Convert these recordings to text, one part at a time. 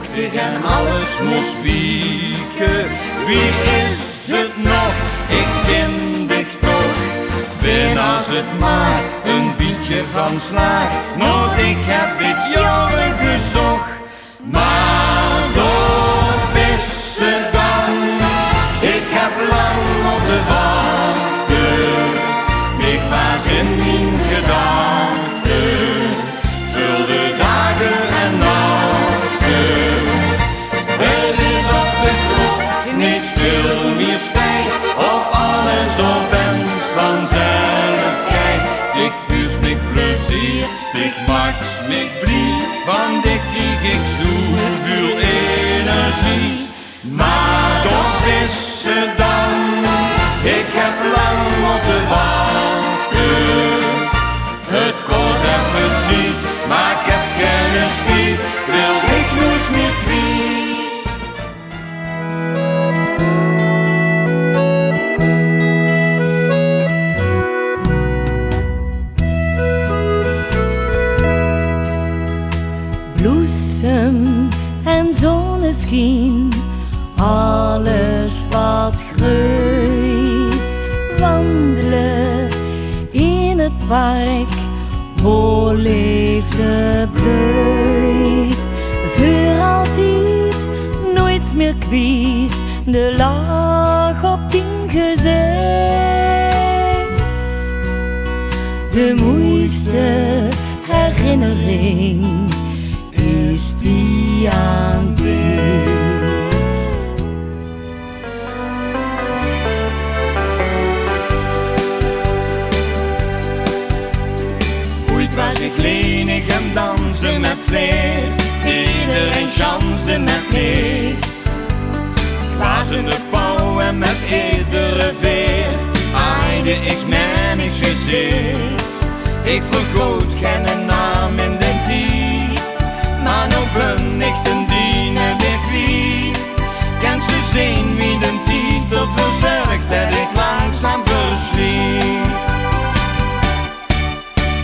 vochtig en alles moest wieken. Wie is het nog? Ik vind dich toch. Ben als het maar een beetje van slaag. Nodig heb ik jou gezocht. Maar door is ze dan. Ik heb lang moeten wachten. Ik was in mijn gedachten. Vul de dagen en nachten. Er is op de klok niet veel meer spijt. Of alles op en vanzelf kijkt. Ik dus met plezier, ik maakt me blij. Van dit krieg ik zoveel energie. Maar toch is ze dan. Ik heb lang moeten wachten. Het kost even niet, maar ik heb kennis niet. Wil ik nooit meer kwijt. Bloesem en zonneschijn, alles wat groeit. Wandelen in het park, waar liefde bloeit. Voor altijd, nooit meer kwijt, de lach op tien gezicht. De mooiste herinnering is die aan dich. Ooit was ik lenig en danste met vleer. Iedereen chanste met me. Glazende pauw en met iedere veer aaide ik mijn gezicht. Ik vergoot geen naam in de tijd, maar nou ben ik ten dienen weer kwijt. Kent ze zien wie de titel verzorgt dat ik langzaam versliep.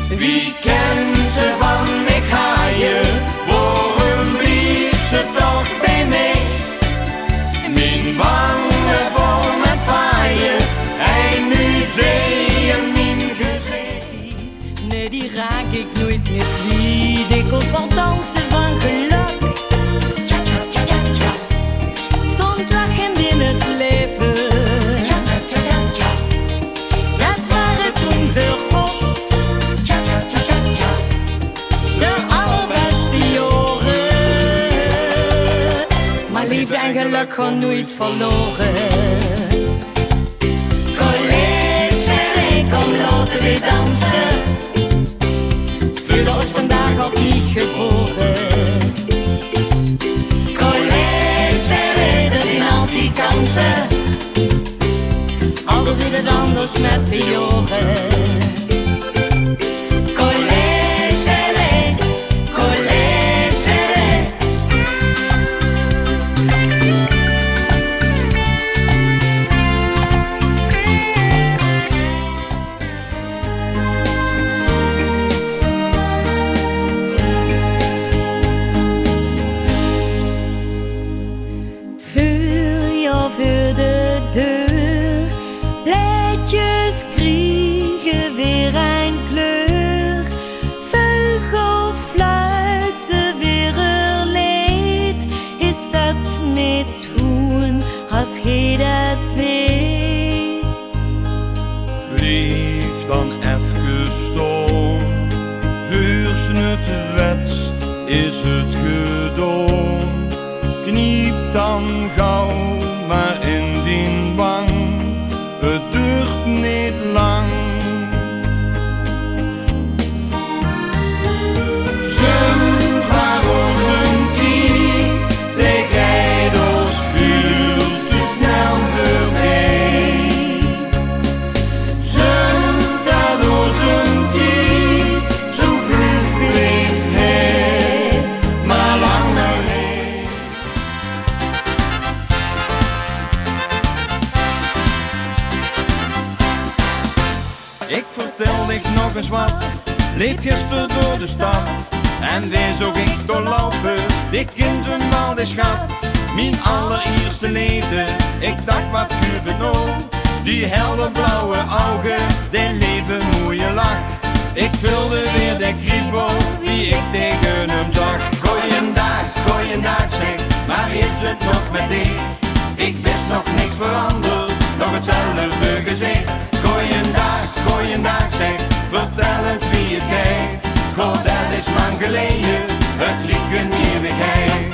Wie kent ze van ik haaien, waarom blieft ze toch bij mij? Mijn wangen vol met paaien, een museum in gezicht. Nee, die raak ik nooit meer kwijt. Dikwijls wel dansen van geluk. Tja tja tja tja tja. Stond lachend in het leven. Tja tja tja tja tja. Dat waren toen veel kost. Tja tja tja tja tja. De allerbeste jaren. Maar liefde en geluk gaan nooit verloren. Collega's en ik, kom laten we dansen. Voelde ons vandaag opnieuw geboren. Collega's en ik, er zijn altijd kansen. Al doen we het anders met de jaren. Collega's en ik, collega's en ik. Voor de deur, liedjes kriegen weer een kleur. Vogel fluiten weer een lied. Is dat niet schoon als je dat ziet? Blijf dan even staan. Vuurs het wets is het gedaan. Kniep dan gauw maar in die wang. Het duurt niet lang. Zing maar onze tijd. De geidels vuurs te snel voorbij. Zing dat onze tijd zo vlug bleef hij, maar langer heen. Ik vertel ik nog eens wat, liep gisteren door de stad en weer zag ik doorlopen dit kind een mal de schat. Mijn allereerste liefde, ik dacht wat guur het nou. Die helder blauwe ogen, die leven mooie lach. Ik vulde weer de kriebel, wie ik tegen hem zag. Goeiedag zeg, maar is het nog met die? Ik wist nog niks veranderd, nog hetzelfde gezicht. Goeiedag zeg, vertel eens wie het geeft. Goh, dat is lang geleden, het liep een eeuwigheid.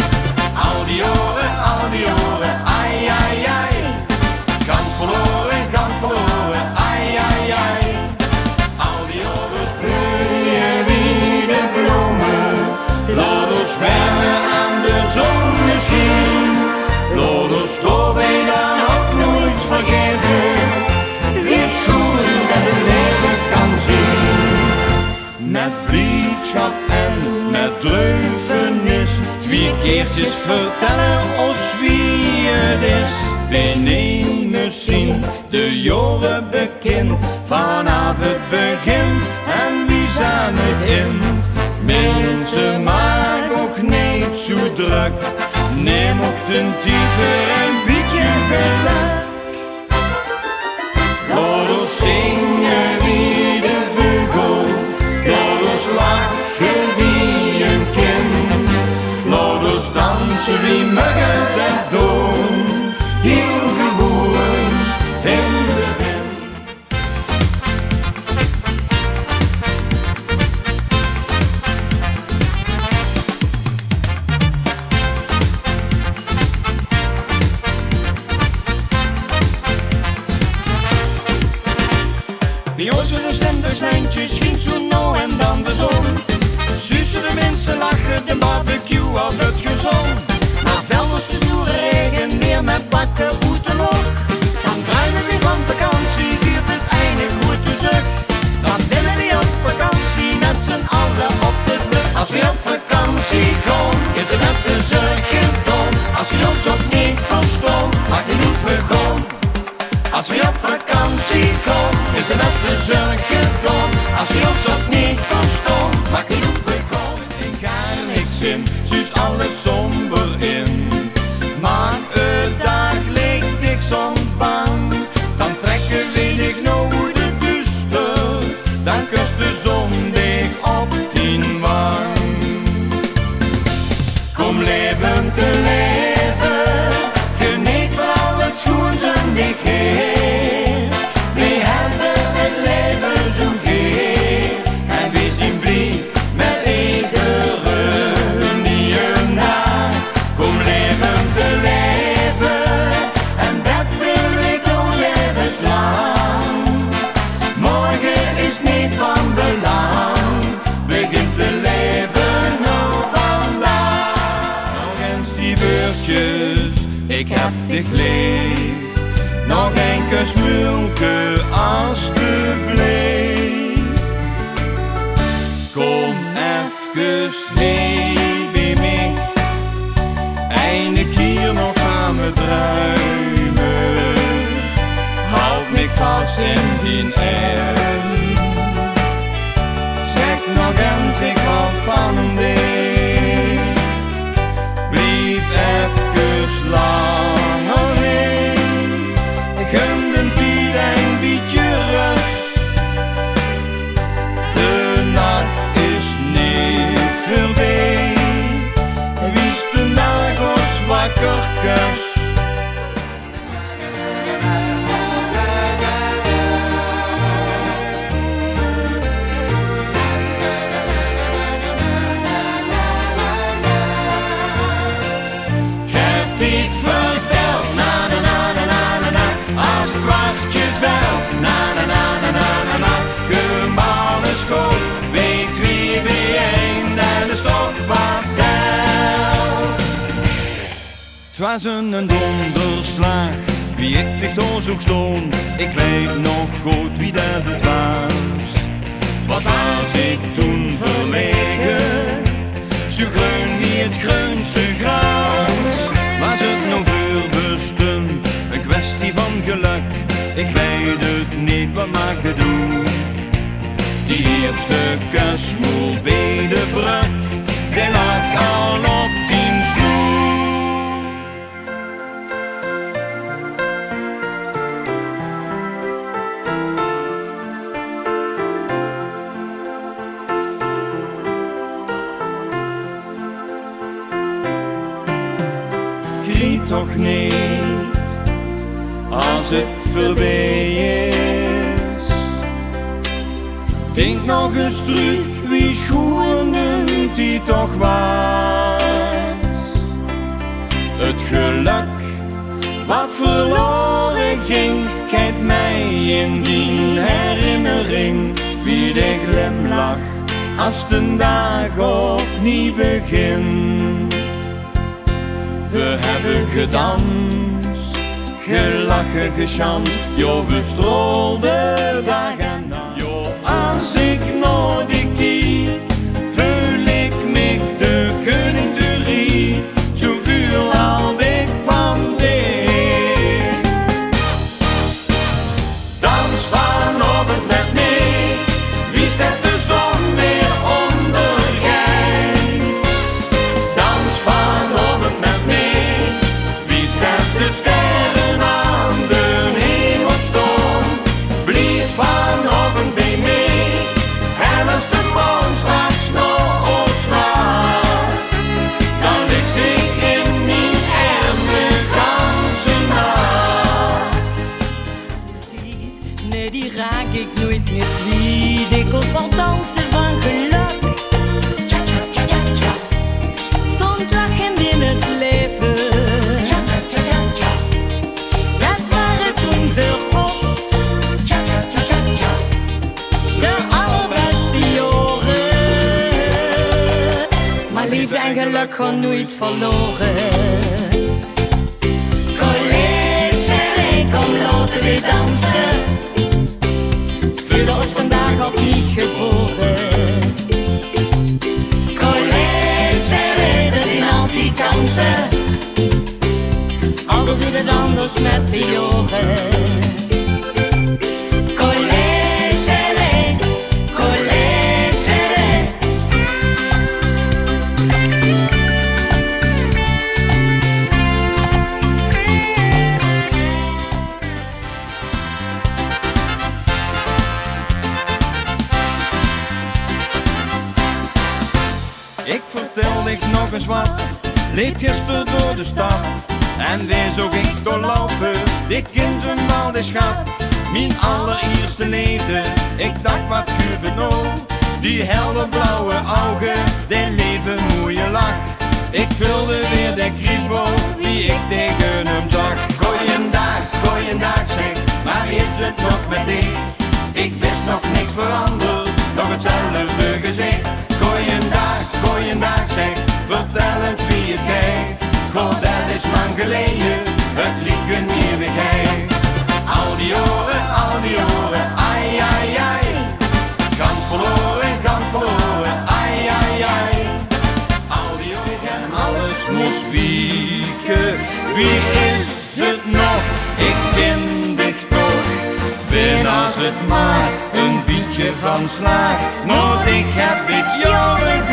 Al die oren, ai ai ai. Kans verloren, ai ai ai. Al die oren sproeien wie de bloemen. Laat ons zwemmen aan de zon misschien. Laat ons toch dan ook nooit vergeten. Wees goed dat het leven kan zien. Met blijdschap en met dreufenis. 2 keertjes vertellen ons wie het is. We nemen zien de jaren bekend. Vanaf het begin en wie zijn het in. Mensen maak ook niet zo druk. Neem ook een dieper een beetje geluk. Laat ons zingen wie de vogel. Laat ons lachen wie een kind. Laat ons dansen wie muggen dat doen. Heel geboren in de wind. Bij ons in de zenderslijntjes ging zo nou en dan de zon. Zussen de mensen lachen, de barbecue altijd gezond. Maar wel was de stoere regen weer met bakken voeten nog. Dan druilen we van vakantie, viert het einde goed te zucht. Dan willen we op vakantie met z'n allen op de vlucht. Als we op vakantie gaan, is het net de zorgen dom. Als je ons ook niet verstond, mag je niet begon. Als we op vakantie gaan, is het net de zorgen dom. Als je ons ook niet verstond, mag je niet begon. Ik ga er niks in, zus alles somber in. Maar het daglicht ik soms bang. Dan trekken we dich nou de buster. Dan kust de zon dich op 10 wang. Kom leven te leven, geniet van al het schoons en dich geeft. We hebben het leven zo geef. En we zijn blij met iedereen die je na. Kom leven te leven, en dat wil ik al levenslang. Morgen is niet van belang, begin te leven nou vandaag. Nog eens die beurtjes, ik heb dich lief. Nog een kus mulke alstublieft. Kom even heen bij mij. Eindelijk hier nog samen druimen. Houd me vast in die arm. Zeg nog eens ik hou van dich. Blijf even langer heen. Gun de tijd een beetje rust. De nacht is niet voorbij. Wie is de nagels wakker kust? Ik heb dit verteld, na na na na na na na. Als het kwartje valt, na na na na na na na. Gemaal is goed, weet wie bijeen en de stok wat telt. 'Twas een donderslag, wie ik dich door zoek stond. Ik weet nog goed wie dat het was. Wat was ik toen verlegen, zo groen wie het groenste gras. Was het nog voorbestemd, een kwestie van geluk. Ik weet het niet, wat maakt het doen. Die eerste kus moel bij de brak, die lag al op 10 verdriet toch niet als het voorbij is. Denk nog eens terug, wie schoenen die toch was. Het geluk wat verloren ging, geeft mij in die herinnering wie de glimlach als de dag opnieuw begint. We hebben gedanst, gelachen, gechanst, jo, we strolden dag en nacht. Jo, als ik naar die kijk, voel ik me de koning, zoveel al ik van dich. Dans vanavond met mij, wie stemt de zon weer ondergaat. Dans vanavond met mij, wie stemt de sterren aan de hemel staan. Blijf vanavond bij mij, en als de maan straks naar ons slaat, dan ligt ik in mijn armen de ganse nacht. Nee, die raak ik nooit meer kwijt. Dikwijls wel dansen van geluk. Tja, tja, tja, tja, tja. Stond lachend in het leven. Tja, tja, tja, tja, tja. Dat waren toen veel gos. Tja, tja, tja, tja, tja. De allerbeste jaren. Maar liefde en geluk gaan nooit verloren. Collega's en ik, kom laten we dansen. Voelen ons vandaag opnieuw geboren. Collega's en ik, er zijn altijd kansen. Al doe het anders met de jaren. Collega's en ik, collega's en ik. Ik vertel ik nog eens wat, leef gisteren door de stad. En weer zag ik doorlopen, dit kind een oude schat. Mijn allereerste liefde, ik dacht wat guur nou. Die helder blauwe ogen, die leven mooie lach. Ik vulde weer de kriebel, wie ik tegen hem zag. Goeiedag zeg, maar is het nog met dich? Ik wist nog niks veranderd, nog hetzelfde gezicht. Goeiedag zeg, vertel eens wie het geeft. Goh, dat is lang geleden, het liep een eeuwigheid. Al die oren, ai, ai, ai. Gans verloren, ai, ai, ai. Al die oren en alles moest wieken. Wie is het nog? Ik ken dich toch. Ben als het maar een beetje van slaag. Nodig heb ik jaren